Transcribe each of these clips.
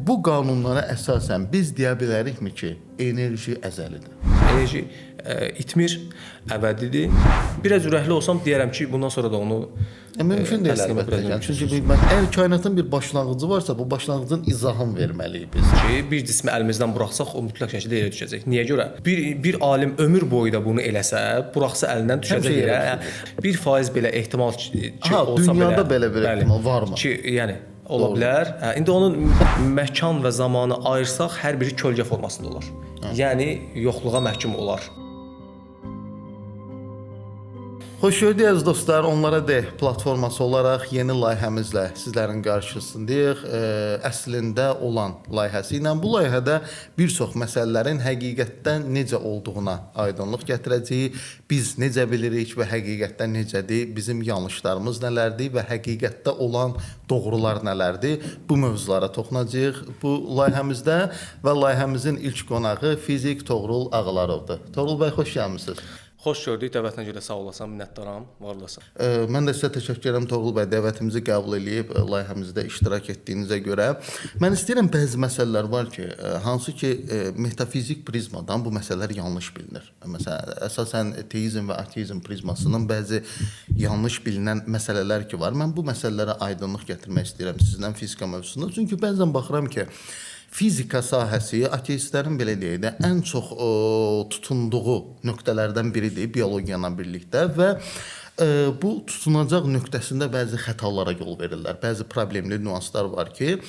bu qanunlara əsasən biz deyə bilərikmi ki, enerji əzəlidir? Enerji itmir, əbədidir. Biraz ürəkli olsam deyərəm ki, bundan sonra da onu Mümkün deyil əlbəttə. Çünki əgər kainatın bir başlanğıcı varsa, bu başlanğıcın izahını verməliyik biz. Ki, bir cismi əlimizdən buraxsaq, o mütləq şəkildə yerə düşəcək. Niyə görə? Bir alim ömür boyu da bunu eləsə, buraxsa əlindən düşəcək yerə. 1% belə ehtimal ki, olsa dünyada belə bir ehtimal varmı? Ki, yəni ola bilər. İndi onun məkan və zamanı ayırsaq, hər biri kölgə formasında olar. Yəni yoxluğa məhkum olar. Xoş gördük əziz dostlar, Onlara De platforması olaraq yeni layihəmizlə sizlərin qarşısındayıq. Əslində olan layihəsi ilə bu layihədə bir çox məsələlərin həqiqətdən necə olduğuna aydınlıq gətirəcəyik. Biz necə bilirik və həqiqətdən necədir, bizim yanlışlarımız nələrdir və həqiqətdə olan doğrular nələrdir? Bu mövzulara toxunacağıq bu layihəmizdə və layihəmizin ilk qonağı fizik Toğrul Ağalırovdur. Toğrul bəy, xoş gəlmisiniz. Xoş gördük, dəvətinə görə sağ olasan, minnətdaram, var olasın. Mən də sizə təşəkkür edirəm Toğrul bəy, dəvətimizi qəbul edib layihəmizdə iştirak etdiyinizə görə. Mən istəyirəm bəzi məsələlər var ki, hansı ki metafizik prizmadan bu məsələlər yanlış bilinir. Məsələn, əsasən teizm və ateizm prizmasının bəzi yanlış bilinən məsələlər ki var. Mən bu məsələlərə aydınlıq gətirmək istəyirəm sizdən fizika mövzusunda. Çünki bəzən baxıram ki, fizika sahəsi ateistlərin belə deyək də ən çox tutunduğu nöqtələrdən biridir biologiya ilə birlikdə və bu tutunacaq nöqtəsində bəzi xətalara yol verirlər. Bəzi problemli nüanslar var ki,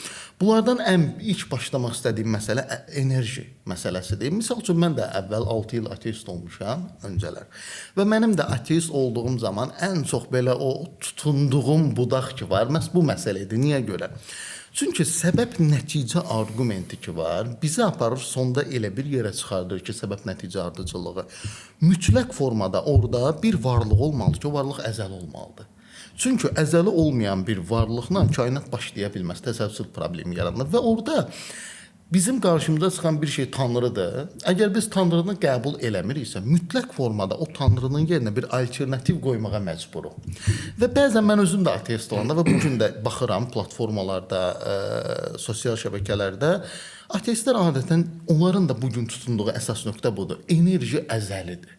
bunlardan ilk başlamaq istədiyim məsələ enerji məsələsidir. Misal üçün mən də əvvəl 6 il ateist olmuşam öncələr. Və mənim də ateist olduğum zaman ən çox belə o tutunduğum budaq ki var, məhz bu məsələdir. Niyə görə? Çünki səbəb-nəticə arqumenti ki var, bizi aparır sonda elə bir yerə çıxardır ki, səbəb-nəticə ardıcılığı mütləq formada orada bir varlıq olmalıdır ki, o varlıq əzəli olmalıdır. Çünki əzəli olmayan bir varlıqla kainat başlaya bilməz, təsəvvür problemi yaranır və orada bizim qarşımıza çıxan bir şey Tanrıdır. Əgər biz Tanrını qəbul eləmiriksə, mütləq formada o Tanrının yerinə bir alternativ qoymağa məcburuq. Və bəzən mən özüm də ateist olanda və bugün də baxıram platformalarda, sosial şəbəkələrdə, ateistlər adətən onların da bugün tutunduğu əsas nöqtə budur. Enerji əzəlidir.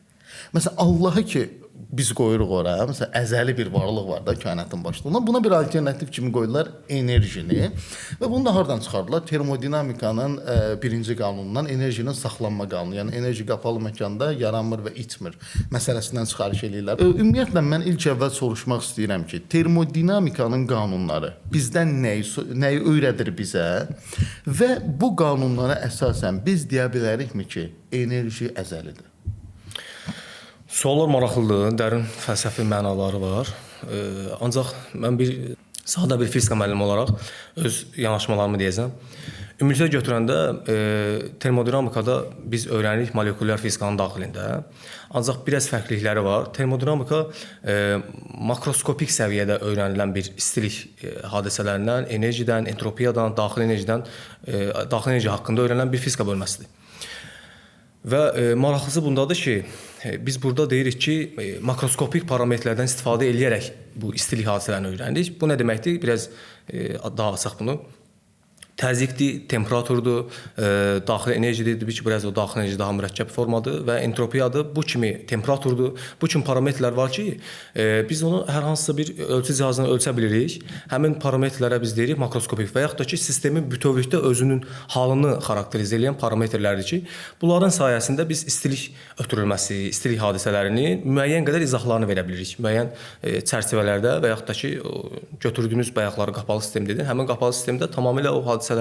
Məsələn, Allahı ki biz qoyuruq ora, məsələn, əzəli bir varlıq var da kainatın başında. Buna bir alternativ kimi qoyurlar enerjini və bunu da hardan çıxardılar? Termodinamikanın birinci qanunundan enerjinin saxlanma qanunu, yəni enerji qapalı məkanda yaranmır və itmir məsələsindən çıxarış eləyirlər. Ümumiyyətlə mən ilk əvvəl soruşmaq istəyirəm ki, termodinamikanın qanunları bizdən nəyi öyrədir bizə və bu qanunlara əsasən biz deyə bilərikmi ki, enerji əzəlidir? Suallar maraqlıdır, dərin fəlsəfi mənaları var. Ancaq mən sadə bir fizika müəllimi olaraq öz yanaşmalarımı deyəcəm. Ümumilikdə götürəndə termodinamikada biz öyrənirik molekulyar fizikanın daxilində. Ancaq biraz fərqlilikləri var. Termodinamika makroskopik səviyyədə öyrənilən bir istilik hadisələrindən, enerjidən, entropiyadan, daxili enerji haqqında öyrənilən bir fizika bölməsidir. Və maraqlısı bundadır ki, biz burada deyirik ki, makroskopik parametrlərdən istifadə edərək bu istilik hadisələrini öyrənirik. Bu nə deməkdir? Biraz daha açaq bunu. Təzyiqdir, temperaturdur, daxili enerjidir. Dedik ki, biraz o daxili enerji daha mürəkkəb formadır və entropiyadır. Bu kimi temperaturdur. Bu kimi parametrlər var ki, biz onu hər hansısa bir ölçü cihazına ölçə bilirik. Həmin parametrlərə biz deyirik makroskopik və yaxud da ki, sistemin bütövlükdə özünün halını xarakterizə edən parametrlərdir ki, bunların sayəsində biz istilik ötürülməsi, istilik hadisələrini müəyyən qədər izahlarını verə bilirik. Müəyyən çərçivələrdə və yaxud da ki, götürdüyünüz bayaqları qapalı sistem dedin. Həmin qapalı sistemdə tamamilə o hadisələri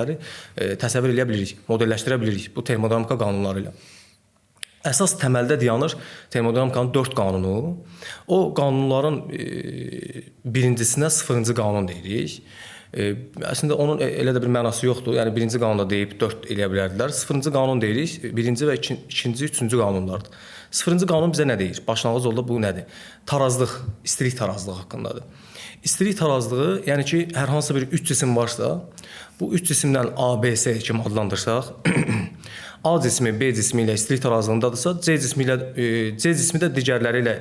təsəvvür edə bilirik, modelləşdirə bilirik bu termodinamika qanunları ilə. Əsas təməldə dayanır termodinamikanın 4 qanunu. O qanunların birincisinə 0-cı qanun deyirik. Əslində onun elə də bir mənası yoxdur. Yəni birinci qanunda deyib 4 eləyə bilərdilər. 0-cı qanun deyirik, birinci və ikinci, üçüncü qanunlardır. 0-cı qanun bizə nə deyir? Başlanğıc yolda bu nədir? Tarazlıq, istilik tarazlığı haqqındadır. İstilik tarazlığı, yəni ki, hər hansı bir 3 cisim varsa, bu 3 cisimdən A, B, C kimi adlandırsaq, A cismi B cismi ilə istilik tarazlığındadırsa, C cismi də digərləri ilə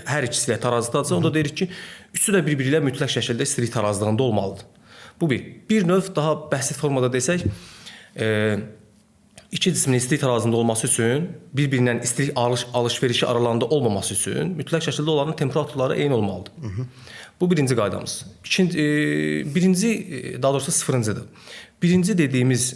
hər ikisi ilə tarazlıqdadırsa, onda deyirik ki, üçü də bir-biri ilə mütləq şəkildə istilik tarazlığında olmalıdır. Bu bir. Bir növ daha bəsit formada desək, İki cismin istilik tarazında olması üçün bir-birindən istilik alış-verişi aralarında olmaması üçün mütləq şəkildə onların temperaturları eyni olmalıdır. Bu birinci qaydamız. Daha doğrusu sıfırıncıdır. Birinci dediyimiz,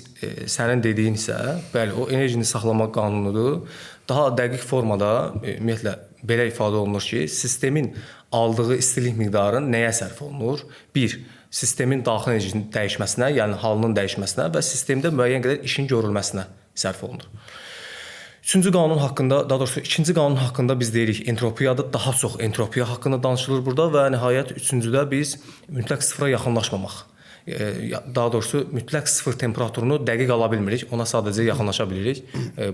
sənin dediyin isə, bəli, o enerjini saxlama qanunudur. Daha dəqiq formada ümumiyyətlə belə ifadə olunur ki, sistemin aldığı istilik miqdarı nəyə sərf olunur? Bir, sistemin daxili enerjinin dəyişməsinə, yəni halının dəyişməsinə və sistemdə müəyyən qədər işin görülməsinə sərf olunur. Üçüncü qanun haqqında, daha doğrusu ikinci qanun haqqında biz deyirik entropiyadır. Daha çox entropiya haqqında danışılır burada və nəhayət üçüncüdə biz mütləq sıfıra yaxınlaşmamaq. Daha doğrusu mütləq sıfır temperaturunu dəqiq ala bilmirik. Ona sadəcə yaxınlaşa bilirik.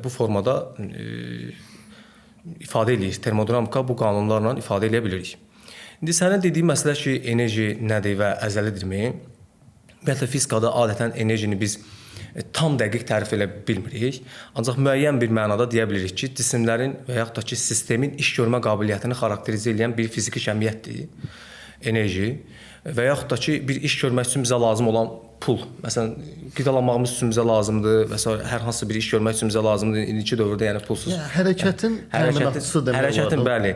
Bu formada ifadə edirik. Termodinamika bu qanunlarla ifadə edə bilirik. İndi sənin dediyin məsələ ki, enerji nədir və əzəlidirmi? Ümumiyyətlə fizikada adətən enerjini biz tam dəqiq tərif edə bilmirik. Ancaq müəyyən bir mənada deyə bilirik ki, cisimlərin və yaxud da ki, sistemin iş görmə qabiliyyətini xarakterizə edən bir fiziki cəmiyyətdir enerji və yaxud da ki, bir iş görmək üçün bizə lazım olan pul. Məsələn, qidalanmağımız üçün bizə lazımdır və s. hər hansı bir iş görmək üçün bizə lazımdır. İndiki dövrdə yəni pulsuz. Yəni hərəkətin təminatçısı demək olar. Hərəkətin bəli,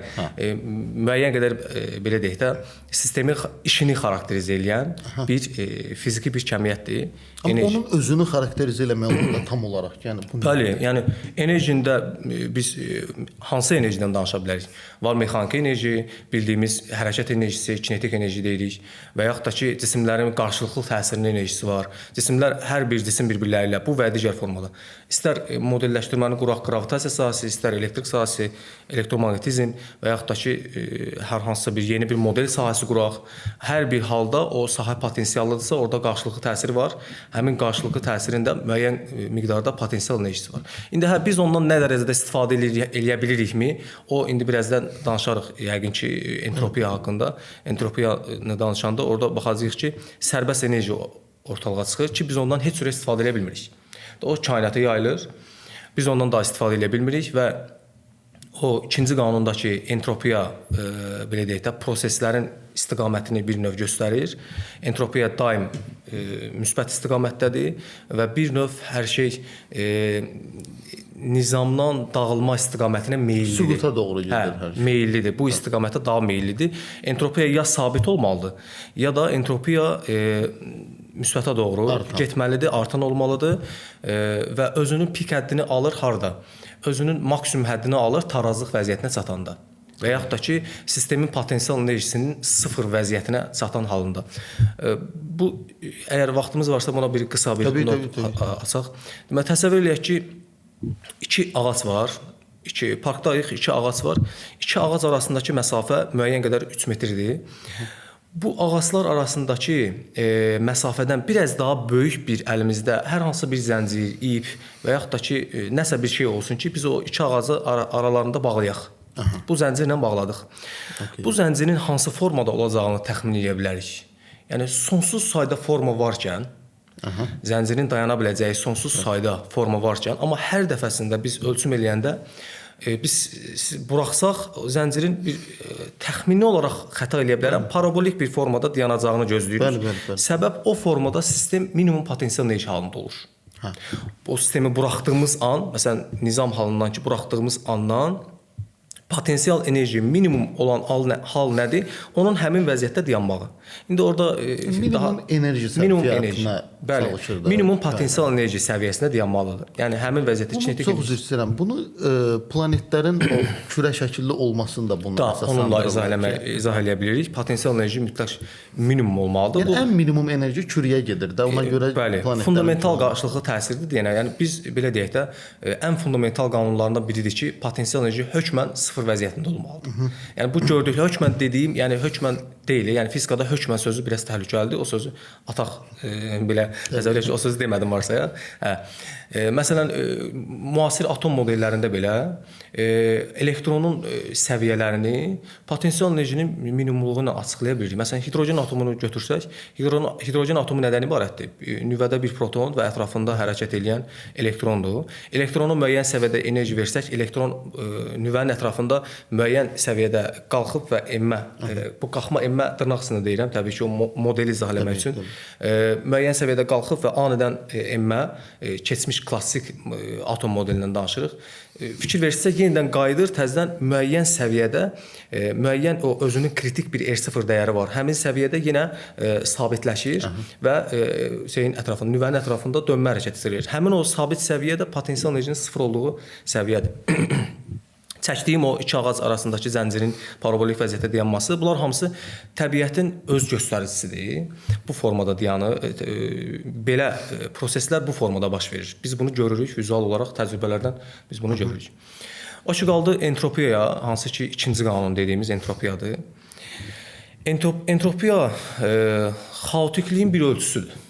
müəyyən qədər belə deyək də sistemin işini xarakterizə edən bir fiziki bir cəmiyyətdir. Amma onun özünü xarakterizə eləmək olur da tam olaraq. Yəni bu bəli, yəni enerjində biz hansı enerjidən danışa bilərik? Var mexaniki enerji, bildiyimiz hərəkət enerjisi, kinetik enerji deyirik və yaxud da ki, cisimlərin qarşılıqlı təsirinin enerjisi var. Cisimlər, hər bir cisim bir-birləri ilə bu və digər formada. İstər modelləşdirməni quraq qravitasiya sahəsi, istər elektrik sahəsi, elektromaqnetizm və yaxud da ki, hər hansısa bir yeni bir model sahəsi quraq. Hər bir halda o sahə potensiallıdırsa, orada qarşılıqlı təsiri var. Həmin qarşılıqlı təsirin də müəyyən miqdarda potensial enerjisi var. İndi biz ondan nə dərəcədə istifadə eləyə bilirikmi? O indi birazdan danışarıq yəqin ki, entropiya haqqında. Entropiyanı danışanda orada baxacağıq ki, sərbəst enerji ortalığa çıxır ki, biz ondan heç cürə istifadə edə bilmirik. O kainata yayılır. Biz ondan da istifadə edə bilmirik və o ikinci qanundakı entropiya belə deyək də proseslərin istiqamətini bir növ göstərir. Entropiya daim müsbət istiqamətdədir və bir növ hər şey nizamdan dağılma istiqamətinə meyillidir. Süquta doğru gedir hər şey. Meyillidir. Bu istiqamətə daha meyillidir. Entropiya ya sabit olmalıdır, ya da entropiya müsbətə doğru getməlidir, artan olmalıdır və özünün pik həddini alır harda? Özünün maksimum həddini alır tarazlıq vəziyyətinə çatanda və yaxud da ki, sistemin potensial enerjisinin sıfır vəziyyətinə çatan halında. Bu, əgər vaxtımız varsa buna bir qısa bir açaq. Deməli, təsəvvür eləyək ki, iki ağac var. Parkdayıq, iki ağac var. İki ağac arasındakı məsafə müəyyən qədər 3 metrdir. Bu ağaclar arasındakı məsafədən biraz daha böyük bir əlimizdə hər hansı bir zəncir, ip və yaxud da ki, nəsə bir şey olsun ki, biz o iki ağacı aralarında bağlayaq. Bu zəncirlə bağladıq. Bu zəncirin hansı formada olacağını təxmin edə bilərik. Yəni, sonsuz sayda forma varkən, zəncirin dayana biləcəyi sonsuz sayda forma varkən, amma hər dəfəsində biz ölçüm eləyəndə biz buraxsaq, zəncirin bir təxmini olaraq xəta eləyə bilərəm, parabolik bir formada dayanacağını gözləyirik. Səbəb o formada sistem minimum potensial enerji halında olur. O sistemi buraxdığımız an, məsələn, nizam halından ki, buraxdığımız andan potensial enerji minimum olan hal nədir? Onun həmin vəziyyətdə dayanmağı. İndi orada minimum enerji səviyyətinə çalışır da. Minimum potensial enerji səviyyəsində dayanmalıdır. Yəni həmin vəziyyətdə kinetik enerji. Çox üzr istəyirəm. Bunu planetlərin o kürə şəkilli olmasını da bunu əsaslandırır. Onunla izah eləyə bilirik. Potensial enerji mütləq minimum olmalıdır. Yəni ən minimum enerji kürəyə gedir də. Ona görə planetlərin fundamental qarşılıqlı təsirdir deyənə. Yəni biz belə deyək də ən fundamental qanunlarından biridir ki, potensial enerji hökmən sıfır vəziyyətində olmalıdır. Yəni bu gördük hökmən dediyim, yəni hökmən deyil. Yəni fizikada hökmən sözü biraz təhlükəlidir. O sözü ataq belə nəzərə o sözü demədim varsa ya. Məsələn, müasir atom modellərində belə elektronun səviyyələrini potensial enerjinin minimumluğu ilə açıqlaya bilirik. Məsələn, hidrogen atomunu götürsək, hidrogen atomu nədən ibarətdir? Nüvədə bir proton və ətrafında hərəkət edən elektrondur. Elektrona müəyyən səviyyədə enerji versək, elektron nüvənin ətrafında ətrafında müəyyən səviyyədə qalxıb və enmə, bu qalxma enmə dırnaq içində deyirəm, təbii ki, o modeli izah eləmək üçün müəyyən səviyyədə qalxıb və anidən enmə, keçmiş klassik atom modelindən danışırıq. Fikir verirsə yenidən qayıdır, təzədən müəyyən səviyyədə müəyyən o özünün kritik bir R0 dəyəri var. Həmin səviyyədə yenə sabitləşir və şeyin ətrafında, nüvənin ətrafında dönmə hərəkəti verir. Həmin o sabit səviyyədə potensial enerjinin sıfır olduğu səviyyədir. Çəkdiyim o iki ağac arasındakı zəncirin parabolik vəziyyətdə dayanması, bunlar hamısı təbiətin öz göstəricisidir. Bu formada dayanır. Belə proseslər bu formada baş verir. Biz bunu görürük, vizual olaraq təcrübələrdən biz bunu görürük. O ki qaldı entropiyaya, hansı ki ikinci qanun dediyimiz entropiyadır. Entropiya xaotikliyin bir ölçüsüdür.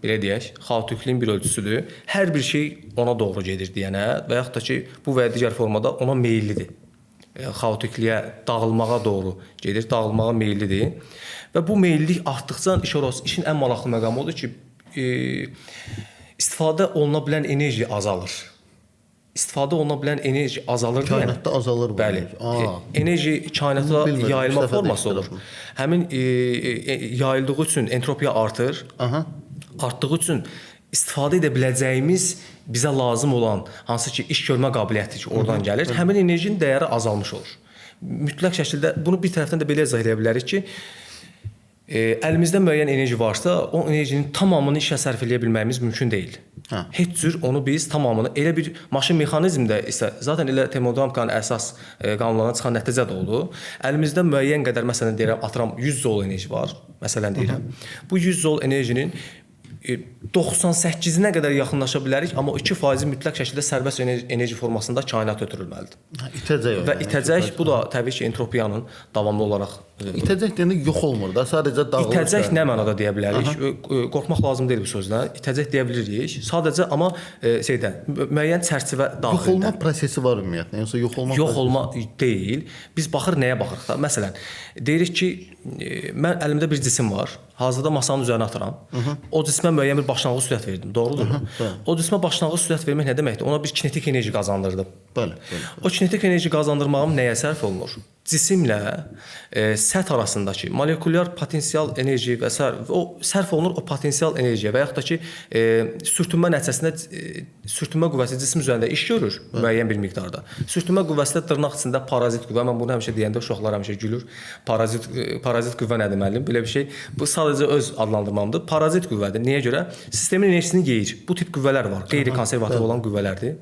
Belə deyək, xaotikliyin bir ölçüsüdür. Hər bir şey ona doğru gedir deyənə və yaxud da ki, bu və ya digər formada ona meyillidir. Xaotikliyə, dağılmağa doğru gedir, dağılmağa meyillidir. Və bu meyillilik artdıqca işin ən maraqlı məqamı odur ki, istifadə oluna bilən enerji azalır. İstifadə oluna bilən enerji azalır. Kainatda azalır bu. Bəli. Enerji kainata yayılma forması olur. Həmin yayıldığı üçün entropiya artır. Artdığı üçün istifadə edə biləcəyimiz bizə lazım olan hansı ki iş görmə qabiliyyəti ki oradan gəlir, həmin enerjinin dəyəri azalmış olur. Mütləq şəkildə bunu bir tərəfdən də belə izah edə bilərik ki, əlimizdə müəyyən enerji varsa, o enerjinin tamamını işə sərf edə bilməyimiz mümkün deyil. Heç cür onu biz tamamını elə bir maşın mexanizmdə isə zaten elə termodinamikanın əsas qanunlarına çıxan nəticə də oldu. Əlimizdə müəyyən qədər məsələn deyirəm atıram 100 zol enerji var. Məsələn deyirəm. Bu 100 zol enerjinin 98-nə qədər yaxınlaşa bilərik, amma 2% mütləq şəkildə sərbəst enerji formasında kainat ötürülməlidir. İtəcək. Və itəcək, bu da təbii ki entropiyanın davamlı olaraq İtəcək deyəndə yox olmur da, sadəcə dağılır. İtəcək nə mənada deyə bilərik? Qorxmaq lazım deyil bu sözdən. İtəcək deyə bilirik. Sadəcə amma müəyyən çərçivə daxilində. Yox olma prosesi var ümumiyyətlə, yoxsa yox olma deyil. Biz baxır nəyə baxırıq da? Məsələn, deyirik ki, mən əlimdə bir cisim var. Hazırda masanın üzərinə atıram. O cismə müəyyən bir başlanğıc sürət verdim. Doğrudurmu? O cismə başlanğıc sürət vermək nə deməkdir? Ona bir kinetik enerji qazandırdım. Bəli. O kinetik enerji qazandırmağım nəyə sərf olunur? Cisimlə səth arasındakı molekulyar potensial enerji və o sərf olunur o potensial enerjiyə və yaxud da ki sürtünmə nəticəsində sürtünmə qüvvəsi cisim üzərində iş görür müəyyən bir miqdarda. Sürtünmə qüvvəsi də dırnaq içində parazit qüvvə. Mən bunu həmişə deyəndə uşaqlar həmişə gülür. Parazit qüvvə nədir müəllim? Belə bir şey. Bu sadəcə öz adlandırmamdır. Parazit qüvvədir. Nəyə görə? Sistemin enerjisini yeyir. Bu tip qüvvələr var. Qeyri-konservativ olan qüvvələrdir.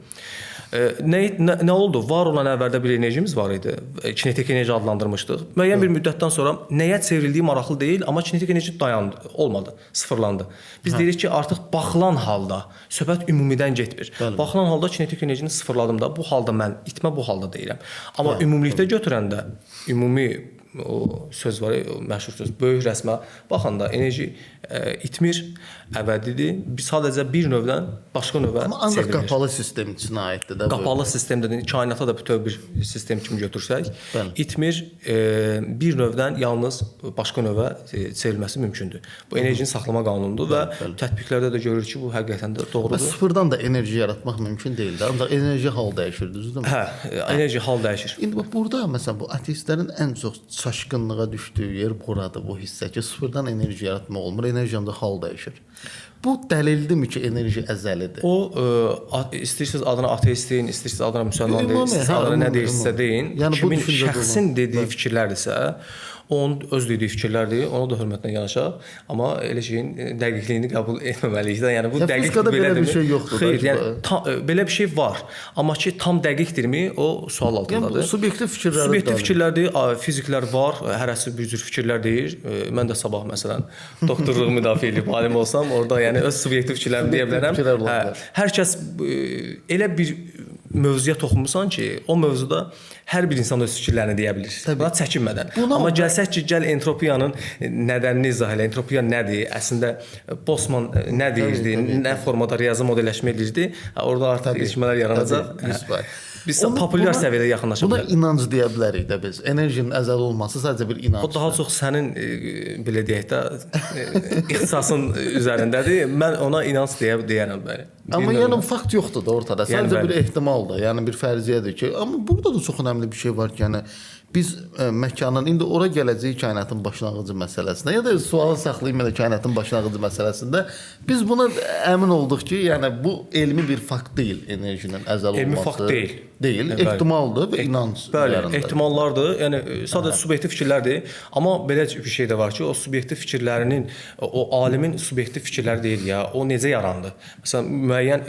Nə oldu? Var olan əvvəldə bir enerjimiz var idi. Kinetik enerji adlandırmışdıq. Müəyyən bir müddətdən sonra nəyə çevrildiyi maraqlı deyil, amma kinetik enerji dayandı, olmadı, sıfırlandı. Biz deyirik ki, artıq baxılan halda söhbət ümumidən getmir. Baxılan halda kinetik enerjini sıfırladım da, bu halda mən itmə bu halda deyirəm. Amma ümumilikdə götürəndə, ümumi o söz var, o məşhur söz, böyük rəsmə baxanda enerji itmir, əbədidir. Sadəcə bir növdən başqa növə amma ancaq qapalı sistem üçün aiddir də. Qapalı sistem dedin, kainata da bütöv bir sistem kimi götürsək, itmir, bir növdən yalnız başqa növə çevrilməsi mümkündür. Bu enerjini saxlama qanunudur və tətbiqlərdə də görürük ki, bu həqiqətən də doğrudur. Sıfırdan da enerji yaratmaq mümkün deyil də, ancaq enerji hal dəyişir, düzdürmü? Hə, enerji hal dəyişir. İndi bax burada məsələn bu ateistlərin ən çox çaşqınlığa düşdüyü yer buradır, bu hissə ki, sıfırdan enerji yaratmaq olmur, enerji ancaq hal dəyişir. Bu dəlildirmi ki, enerji əzəlidir? O istəyirsiniz adına ateist deyin, istəyirsiniz adına müsəlman deyin, istəyirsiniz adına nə deyirsinizsə deyin. Kimin şəxsin dediyi fikirlərdirsə, onun öz dediyi fikirlərdir, ona da hörmətlə yanaşaq, amma elə şeyin dəqiqliyini qəbul etməməliyik də. Yəni bu dəqiq belə bir şey yoxdur. Xeyr, yəni belə bir şey var, amma ki tam dəqiqdirmi, o sual altındadır. Yəni subyektiv fikirlərdir. Subyektiv fikirlərdir, fiziklər var, hərəsi bir cür fikirlər deyir. Mən də sabah məsələn doktorluğu müdafiə edib alim olsam, orada yəni öz subyektiv fikirlərimi deyə bilərəm. Hər kəs elə bir mövzuya toxunmusan ki, o mövzuda hər bir insan öz fikirlərini deyə bilir. Buna çəkinmədən. Amma gəlsək ki, gəl entropiyanın nədənini izah elə. Entropiya nədir? Əslində Bosman nə deyirdi? Nə formada riyazi modelləşmə edirdi? Orada artıq ilişmələr yaranacaq. Biz populyar səviyyədə yaxınlaşa Buna bilərik. inanc deyə bilərik də biz. Enerjinin əzəli olması sadəcə bir O inancdır. daha çox sənin belə deyək də ixtisasın üzərindədir. Mən ona inanc deyərəm bəli. Amma yəni fakt yoxdur da ortada. Yəni Sadəcə bəli. bir ehtimaldır. Yəni bir fərziyyədir ki, amma burada da çox önəmli bir şey var ki, yəni biz məkanın indi ora gələcəyik kainatın başlanğıcı məsələsində ya da sualı saxlayım elə kainatın başlanğıcı məsələsində biz buna əmin olduq ki, yəni bu elmi bir fakt deyil, enerjinin əzəl olması. Elmi fakt deyil. Deyil, Bəli. ehtimaldır və inanc. Bəli, üzərində. ehtimallardır. Yəni sadəcə subyektiv fikirlərdir. Amma belə bir şey də var ki, o subyektiv fikirlərinin, o alimin subyektiv fikirləri deyil ya. O necə yarandı? Məsələn, müəyyən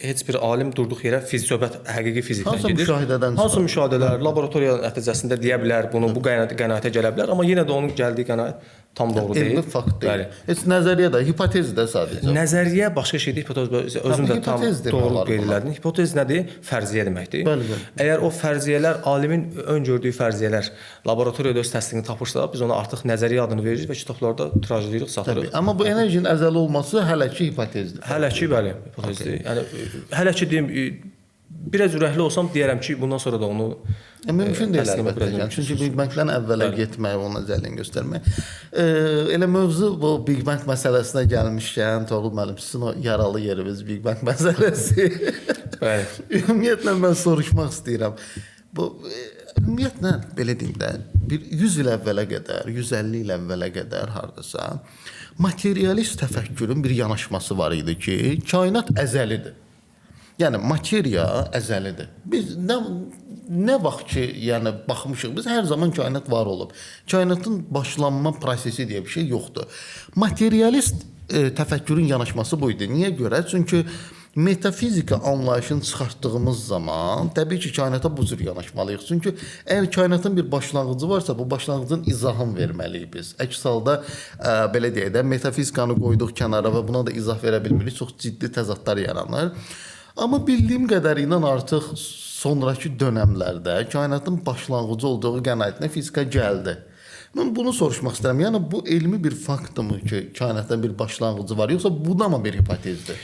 heç bir alim durduq yerə söhbət həqiqi fizikdən Hansı gedir. müşahidədən Hansı müşahidələr, laboratoriya nəticəsində deyə bilər, bunu bu qənaətə gələ bilər, amma yenə də onun gəldiyi qənaət tam doğru deyil. elmi fakt deyil. Bəli. Heç nəzəriyyə də, hipotez də sadəcə. Nəzəriyyə başqa şeydir, hipotez özün də tam hipotez demək doğru olar qeyd buna. elədin. Hipotez nədir? Fərziyyə deməkdir. Bəli, bəli. Əgər o fərziyələr alimin öngördüyü fərziyələr laboratoriyada öz təsdiqini tapırsa, biz ona artıq nəzəriyyə adını veririk və kitablarda tirajlayırıq, satırıq. Amma bu enerjinin əzəli olması hələ ki hipotezdir. Hələ ki, bəli, hipotezdir. Yəni hələ ki deyim, biraz ürəkli olsam deyərəm ki, bundan sonra da onu Mümkün deyil təsdiq əlbəttə. etmək Yəni, çünki Big Bang-dən əvvələ getmək, onun əzəlini göstərmək. Elə mövzu bu Big Bang məsələsinə gəlmişkən, Toğrul müəllim, sizin o yaralı yeriniz Big Bang məsələsi. bəli. Ümumiyyətlə mən soruşmaq istəyirəm. Bu ümumiyyətlə belə deyim də, bir 100 il əvvələ qədər, 150 il əvvələ qədər hardasa materialist təfəkkürün bir yanaşması var idi ki, kainat əzəlidir. Yəni materiya əzəlidir. Biz nə vaxt ki, yəni baxmışıq, biz hər zaman kainat var olub. Kainatın başlanma prosesi deyə bir şey yoxdur. Materialist təfəkkürün yanaşması bu idi. Niyə görə? Çünki metafizika anlayışını çıxartdığımız zaman təbii ki, kainata bu cür yanaşmalıyıq. Çünki əgər kainatın bir başlanğıcı varsa, bu başlanğıcın izahını verməliyik biz. Əks halda belə deyək də, metafizikanı qoyduq kənara və buna da izah verə bilmirik. Çox ciddi təzadlar yaranır. Amma bildiyim qədərilə artıq sonrakı dönəmlərdə kainatın başlanğıcı olduğu qənaətinə fizika gəldi. Mən bunu soruşmaq istəyirəm. Yəni bu elmi bir faktdırmı ki, kainatın bir başlanğıcı var, yoxsa bu da mı bir hipotezdir?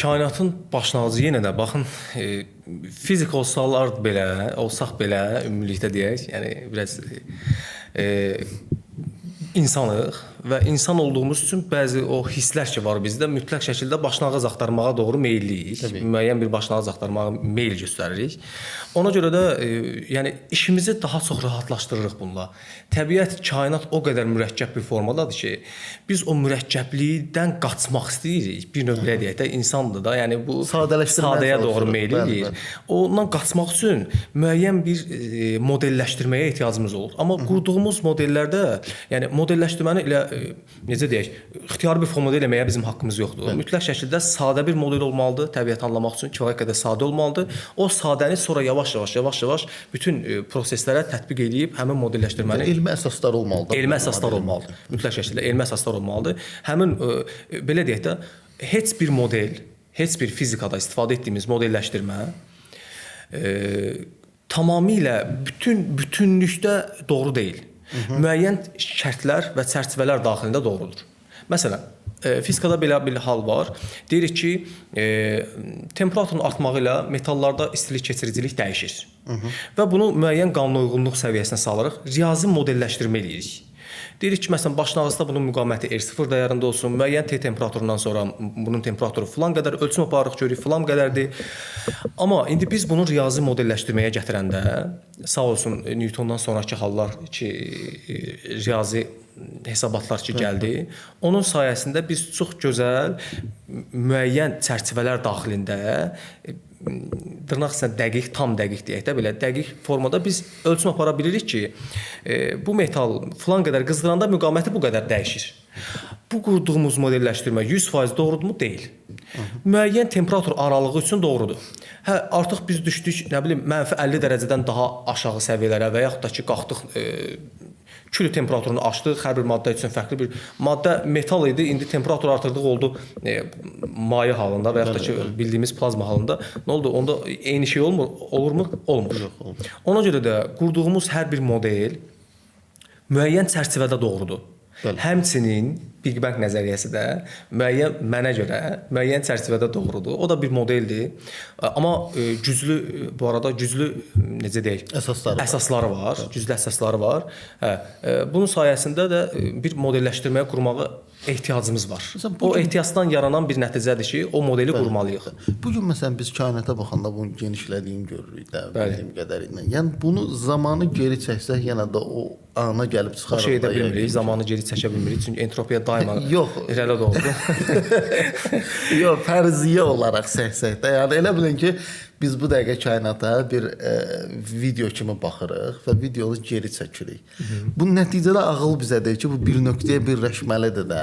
Kainatın başlanğıcı yenə də baxın, fizik olsalar belə, olsaq belə ümumilikdə deyək, yəni biraz insanıq və insan olduğumuz üçün bəzi o hisslər ki var bizdə mütləq şəkildə başlanğıc axtarmağa doğru meylliyik. Müəyyən bir başlanğıc axtarmağa meyl göstəririk. Ona görə də yəni işimizi daha çox rahatlaşdırırıq bununla. Təbiət, kainat o qədər mürəkkəb bir formadadır ki, biz o mürəkkəblikdən qaçmaq istəyirik. Bir növ belə deyək də insandır da, yəni bu sadəyə doğru meyl edir. Ondan qaçmaq üçün müəyyən bir modelləşdirməyə ehtiyacımız olur. Amma qurduğumuz modellərdə, yəni modelləşdirməni elə necə deyək, ixtiyari bir formada eləməyə bizim haqqımız yoxdur. Mütləq şəkildə sadə bir model olmalıdır, təbiəti anlamaq üçün kifayət qədər sadə olmalıdır. O sadəni sonra yavaş-yavaş bütün proseslərə tətbiq edib həmin modelləşdirməni elmi əsaslar olmalıdır. Elmi əsaslar olmalıdır. Mütləq şəkildə elmi əsaslar olmalıdır. Həmin belə deyək də heç bir model, heç bir fizikada istifadə etdiyimiz modelləşdirmə tamamilə bütünlükdə doğru deyil. Müəyyən şərtlər və çərçivələr daxilində doğrudur. Məsələn, fizikada belə bir hal var. Deyirik ki, temperaturun artmağı ilə metallarda istilik keçiricilik dəyişir. Və bunu müəyyən qanunauyğunluq səviyyəsinə salırıq, riyazi modelləşdirmə edirik. Deyirik ki, məsələn, başlanğıcda bunun müqaviməti R0 dəyərində olsun, müəyyən T temperaturundan sonra bunun temperaturu filan qədər, ölçüm aparırıq, görürük filan qədərdir. Amma indi biz bunu riyazi modelləşdirməyə gətirəndə, sağ olsun Newtondan sonraki hallar ki, riyazi hesabatlar ki gəldi, onun sayəsində biz çox gözəl müəyyən çərçivələr daxilində dırnaq içində dəqiq, tam dəqiq deyək də belə dəqiq formada biz ölçüm apara bilirik ki, bu metal filan qədər qızdıranda müqaviməti bu qədər dəyişir. Bu qurduğumuz modelləşdirmə 100% doğrudurmu? Deyil. Müəyyən temperatur aralığı üçün doğrudur. Hə, artıq biz düşdük, nə bilim, -50 dərəcədən daha aşağı səviyyələrə və yaxud da ki, qalxdıq külü temperaturunu aşdıq, hər bir maddə üçün fərqli bir maddə metal idi, indi temperatur artırdıq oldu maye halında və yaxud da ki, bildiyimiz plazma halında. Nə oldu? Onda eyni şey olurmu? Olmur. Ona görə də qurduğumuz hər bir model müəyyən çərçivədə doğrudur. Həmçinin Big Bang nəzəriyyəsi də müəyyən mənə görə müəyyən çərçivədə doğrudur. O da bir modeldir. Amma güclü bu arada güclü necə deyək, əsasları var, güclü əsasları var. Bunun sayəsində də bir modelləşdirməyə qurmağa ehtiyacımız var. Məsələn, o ehtiyacdan yaranan bir nəticədir ki, o modeli qurmalıyıq. Bu gün məsələn biz kainata baxanda bunun genişlədiyini görürük də, bildiyim qədərilə. Yəni bunu zamanı geri çəksək yenə də o ana gəlib çıxarır. O şey edə bilmirik, zamanı geri çəkə bilmirik. Çünki entropiya daima irəli doğrudur. Yox, fərziyyə olaraq səksəkdə. Yəni elə bilin ki, biz bu dəqiqə kainata bir video kimi baxırıq və videonu geri çəkirik. Bu nəticədə ağıl bizə deyir ki, bu bir nöqtəyə birləşməlidir də.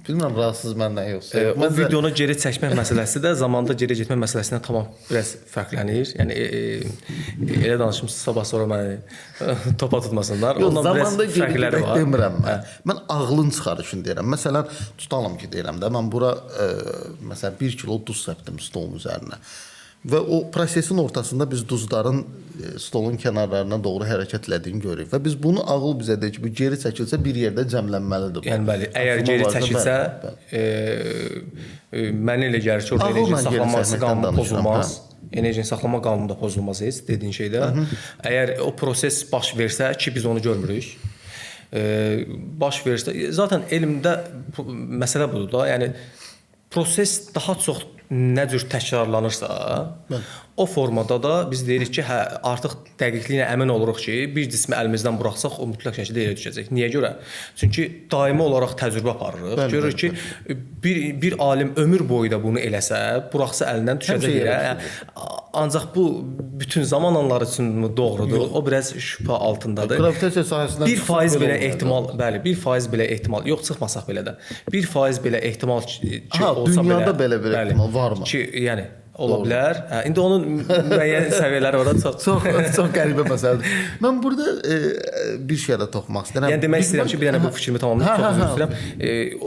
Bilmirəm, razısınız məndən yoxsa. O videonu geri çəkmək məsələsi də zamanda geri getmə məsələsindən tamam biraz fərqlənir. Yəni elə danışım sabah sonra məni topa tutmasınlar. Ondan biraz fərqləri var. Demirəm mən. Mən ağlın çıxarışını deyirəm. Məsələn, tutalım ki, deyirəm də mən bura məsələn 1 kilo duz səpdim stolun üzərinə. Və o prosesin ortasında biz duzların stolun kənarlarına doğru hərəkət etdiyini görürük və biz bunu ağıl bizə deyir ki, bu geri çəkilsə bir yerdə cəmlənməlidir. Yəni bəli, əgər geri çəkilsə mənə elə gəlir ki, orada enerji saxlanması qanunu pozulmaz. Enerjinin saxlama qanunu da pozulmaz heç dediyin şeydə. Əgər o proses baş versə ki, biz onu görmürük. Baş versə, zaten elmdə məsələ budur da, yəni proses daha çox nə cür təkrarlanırsa, o formada da biz deyirik ki, hə, artıq dəqiqliyinə əmin oluruq ki, bir cismi əlimizdən buraxsaq, o mütləq şəkildə yerə düşəcək. Niyə görə? Çünki daimi olaraq təcrübə aparırıq. Görürük ki, bir alim ömür boyu da bunu eləsə, buraxsa əlindən düşəcək yerə. Ancaq bu bütün zamanlar üçün doğrudur. O biraz şübhə altındadır. Gravitasiya sahəsində 1% belə ehtimal, bəli, 1% belə ehtimal, yox çıxmasaq belə də. 1% belə ehtimal ki, olsa belə. Dünyada belə bir ehtimal varmı? Ki, yəni ola bilər. İndi onun müəyyən səviyyələri var da çox qəribə məsələdir. Mən burada bir şeyə də toxunmaq istəyirəm. Yəni demək istəyirəm ki, bir dənə bu fikrimi tamamlayıb çox üzr istəyirəm. O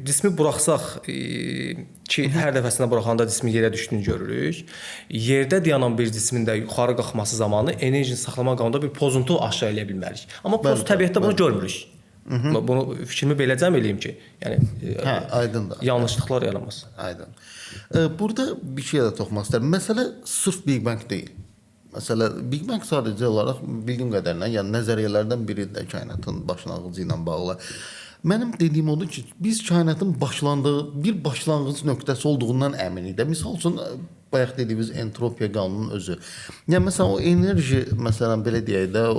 cismi buraxsaq ki, hər dəfəsində buraxanda cismin yerə düşdüyünü görürük. Yerdə dayanan bir cismin də yuxarı qalxması zamanı enerjini saxlama qanununda bir pozuntu aşağı eləyə bilmərik. Amma təbiətdə bunu görmürük. Bunu fikrimi belə cəm eləyim ki, yəni aydındır. Yanlışlıqlar yaranmaz. Aydın. Burada bir şeyə də toxunmaq istəyirəm. Məsələ sırf Big Bang deyil. Məsələ Big Bang sadəcə olaraq bildiyim qədərilə, yəni nəzəriyyələrdən biri də kainatın başlanğıcı ilə bağlı. Mənim dediyim odur ki, biz kainatın başlandığı bir başlanğıc nöqtəsi olduğundan əminik də. Misal üçün bayaq dediyimiz entropiya qanununun özü. Yəni məsələn o enerji, məsələn belə deyək də, o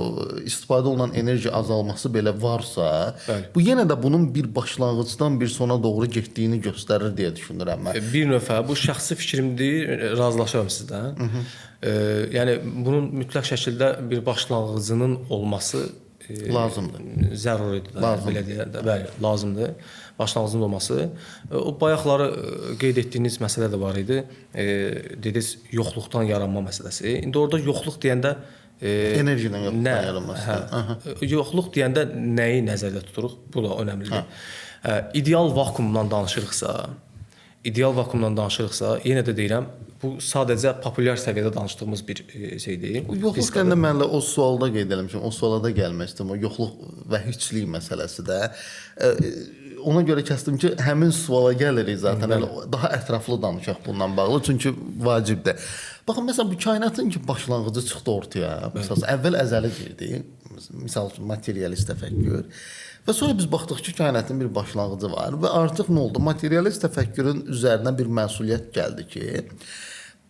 istifadə olunan enerji azalması belə varsa, bu yenə də bunun bir başlanğıcdan bir sona doğru getdiyini göstərir deyə düşünürəm mən. Bir növ bu şəxsi fikrimdir, razılaşıram sizdən. Yəni bunun mütləq şəkildə bir başlanğıcının olması lazımdır. Zəruridir də, belə deyək də, bəli, lazımdır. Başlanğıcın olması. O bayaqları qeyd etdiyiniz məsələ də var idi. Dediniz yoxluqdan yaranma məsələsi. İndi orada yoxluq deyəndə enerjinin yoxluqdan yaranması. Yoxluq deyəndə nəyi nəzərdə tuturuq? Bu da önəmlidir. İdeal vakuumdan danışırıqsa, yenə də deyirəm, bu sadəcə populyar səviyyədə danışdığımız bir şeydir. Yoxluq deyəndə mən o sualda qeyd eləmişəm, o suala da gəlmək istəyirəm. O yoxluq və heçlik məsələsi də. Ona görə kəsdim ki, həmin suala gəlirik zaten. Daha ətraflı danışaq bundan bağlı, çünki vacibdir. Baxın, məsələn, bu kainatın ki, başlanğıcı çıxdı ortaya. Məsələn, əvvəl əzəli girdi. Misal üçün, materialist təfəkkür. Və sonra biz baxdıq ki, kainatın bir başlanğıcı var və artıq nə oldu? Materialist təfəkkürün üzərinə bir məsuliyyət gəldi ki,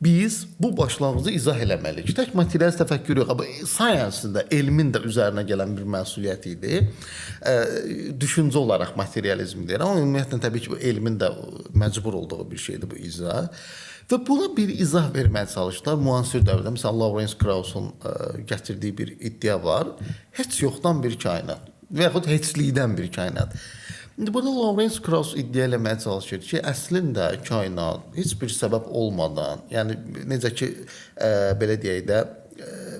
biz bu başlanğıcı izah eləməliyik. Tək materialist təfəkkür yox, amma science-ın da, elmin də üzərinə gələn bir məsuliyyət idi. Düşüncə olaraq materializm deyirəm, amma ümumiyyətlə təbii ki, bu elmin də məcbur olduğu bir şeydir bu izah. Və buna bir izah verməyə çalışdılar müasir dövrdə. Məsələn, Lawrence Krauss'un gətirdiyi bir iddia var. Heç yoxdan bir kainat və yaxud heçlikdən bir kainat. İndi burada Lawrence Krauss iddia eləməyə çalışır ki, əslində kainat heç bir səbəb olmadan, yəni necə ki, belə deyək də,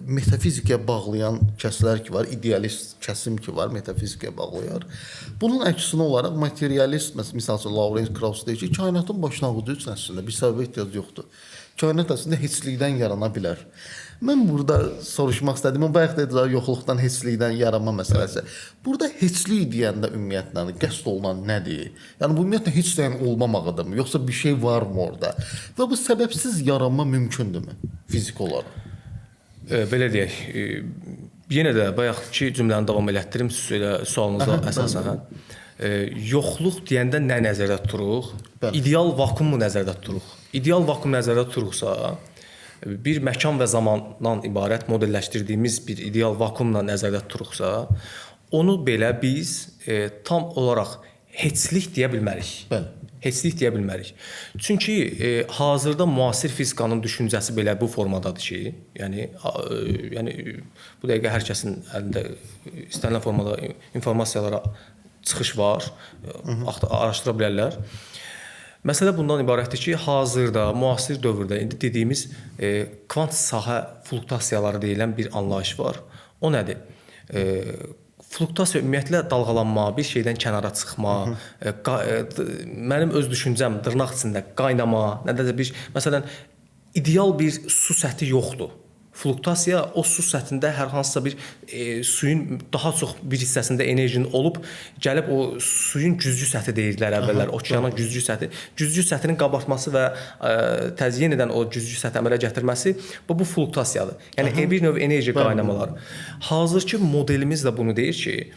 metafizikaya bağlayan kəslər ki var, idealist kəsim ki var, metafizikaya bağlayır. Bunun əksinə olaraq materialist, misal üçün Lawrence Krauss deyir ki, kainatın başlanğıcı üçün əslində bir səbəbə ehtiyac yoxdur. Kainat əslində heçlikdən yarana bilər. Mən burada soruşmaq istədim. Bayaq dedilər yoxluqdan, heçlikdən yaranma məsələsi. Burada heçlik deyəndə ümumiyyətlə qəsd olunan nədir? Yəni bu ümumiyyətlə heç nəyin olmamağıdırmı, yoxsa bir şey varmı orada? Və bu səbəbsiz yaranma mümkündürmü fiziki olaraq? Belə deyək, yenə də bayaqki cümləni davam elətdirim sualınıza əsasən. Yoxluq deyəndə nə nəzərdə tuturuq? Bəli. İdeal vakuumu nəzərdə tuturuq. İdeal vakuum nəzərdə tuturuqsa, bir məkan və zamandan ibarət modelləşdirdiyimiz bir ideal vakuumla nəzərdə tuturuqsa, onu belə biz tam olaraq heçlik deyə bilmərik. Bəli. Heçlik deyə bilmərik. Çünki hazırda müasir fizikanın düşüncəsi belə bu formadadır ki, yəni bu dəqiqə hər kəsin əlində istənilən formada informasiyalara çıxış var, araşdıra bilərlər. Məsələ bundan ibarətdir ki, hazırda, müasir dövrdə indi dediyimiz kvant sahə fluktasiyaları deyilən bir anlayış var. O nədir? Fluktasiya ümumiyyətlə dalğalanma, bir şeydən kənara çıxma, mənim öz düşüncəm dırnaq içində qaynama, nədirsə bir, məsələn, ideal bir su səthi yoxdur. Fluktasiya o su səthində hər hansısa bir suyun daha çox bir hissəsində enerjinin olub, gəlib o suyun güzgü səthi deyirlər əvvəllər, okeanın güzgü səthi. Güzgü səthinin qabartması və təzyin edən o güzgü səthi əmələ gətirməsi bu fluktasiyadır. Yəni bir növ enerji qaynamaları. Hazırki modelimiz də bunu deyir ki,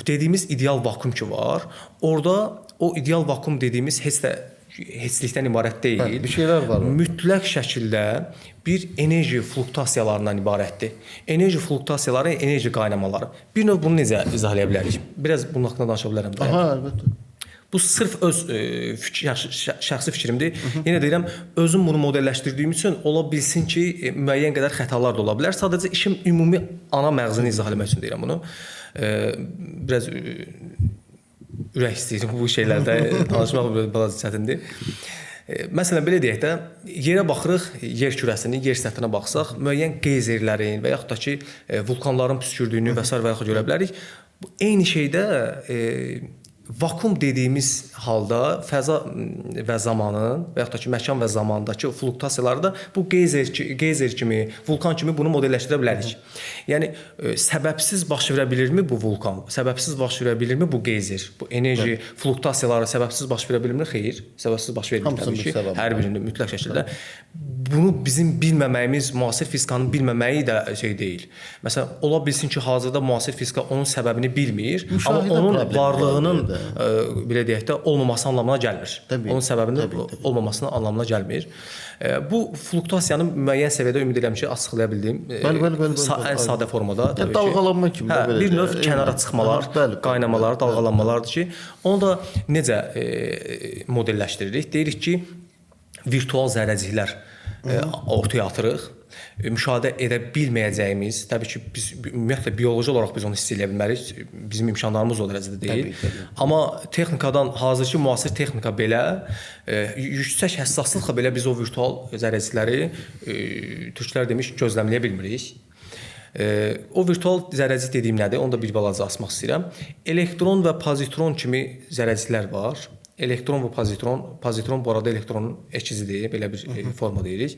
dediyimiz ideal vakuum ki var, orada o ideal vakuum dediyimiz heçlikdən ibarət deyil. Bəli, bir şeylər var. Mütləq şəkildə bir enerji fluktasiyalarından ibarətdir. Enerji fluktasiyaları, enerji qaynamaları. Bir növ bunu necə izah edə bilərik? Biraz bunun haqqında danışa bilərəm. Aha, əlbəttə. Bu sırf öz şəxsi fikrimdir. Yenə deyirəm, özüm bunu modelləşdirdiyim üçün ola bilsin ki, müəyyən qədər xətalar da ola bilər. Sadəcə işin ümumi ana məğzini izah etmək üçün deyirəm bunu. Biraz ürək istəyir bu şeylərdə danışmaq biraz çətindir. Məsələn belə deyək də, yerə baxırıq, yer kürəsinin, yer səthinə baxsaq, müəyyən geyzerlərin və yaxud da ki, vulkanların püskürdüyünü və sair və yaxud görə bilərik. Eyni şeydə vakuum dediyimiz halda fəza və zamanın və yaxud da ki, məkan və zamandakı fluktasiyalarda bu geyzer kimi, vulkan kimi bunu modelləşdirə bilərik. Yəni səbəbsiz baş verə bilirmi bu vulkan? Səbəbsiz baş verə bilirmi bu geyzer? Bu enerji fluktasiyaları səbəbsiz baş verə bilirmi? Xeyr, səbəbsiz baş vermir təbii ki, hər birində mütləq şəkildə. Bunu bizim bilməməyimiz, müasir fizikanın bilməməyi də şey deyil. Məsələn, ola bilsin ki, hazırda müasir fizika onun səbəbini bilmir, amma onun varlığının belə deyək də olmaması anlamına gəlmir. Təbii, onun səbəbinin olmamasının anlamına gəlmir. Bu fluktasiyanı müəyyən səviyyədə ümid edirəm ki, açıqlaya bildiyim ən sadə formada təbii ki. Dalğalanma kimi də belə. Bir növ kənara çıxmalar, qaynamalar, dalğalanmalardır ki, onu da necə modelləşdiririk? Deyirik ki, virtual zərrəciklər ortaya atırıq. Müşahidə edə bilməyəcəyimiz, təbii ki, biz ümumiyyətlə bioloji olaraq biz onu hiss edə bilmərik. Bizim imkanlarımız o dərəcədə deyil. Təbii. Amma texnikadan, hazırki müasir texnika belə yüksək həssaslıqla belə biz o virtual zərrəcikləri türklər demiş gözləməyə bilmirik. O virtual zərrəcik dediyim nədir? Onu da bir balaca açmaq istəyirəm. Elektron və pozitron kimi zərrəciklər var. Elektron və pozitron bu arada elektronun əksizidir, belə bir forma deyirik.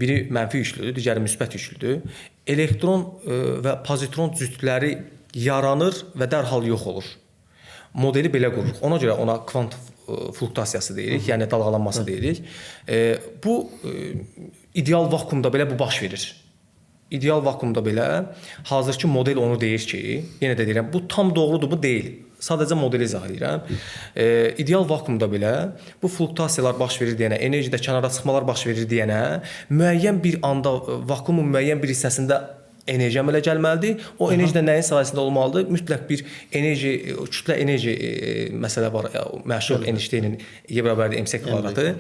Biri mənfi yüklüdür, digəri müsbət yüklüdür. Elektron və pozitron cütləri yaranır və dərhal yox olur. Modeli belə qururuq. Ona görə ona kvant fluktasiyası deyirik, yəni dalğalanması deyirik. Bu ideal vakuumda belə bu baş verir. İdeal vakuumda belə hazırki model onu deyir ki, yenə də deyirəm, bu tam doğrudur, bu deyil. Sadəcə modeli izah edirəm. İdeal vakuumda belə bu fluktasiyalar baş verir deyənə, enerjidə kənara çıxmalar baş verir deyənə, müəyyən bir anda vakuumun müəyyən bir hissəsində enerji əmələ gəlməlidir. O enerji də nəyin sayəsində olmalıdır? Mütləq bir enerji, kütlə enerji məsələ var. Məşhur Einstein'in Y bərabərdir mc kvadratı.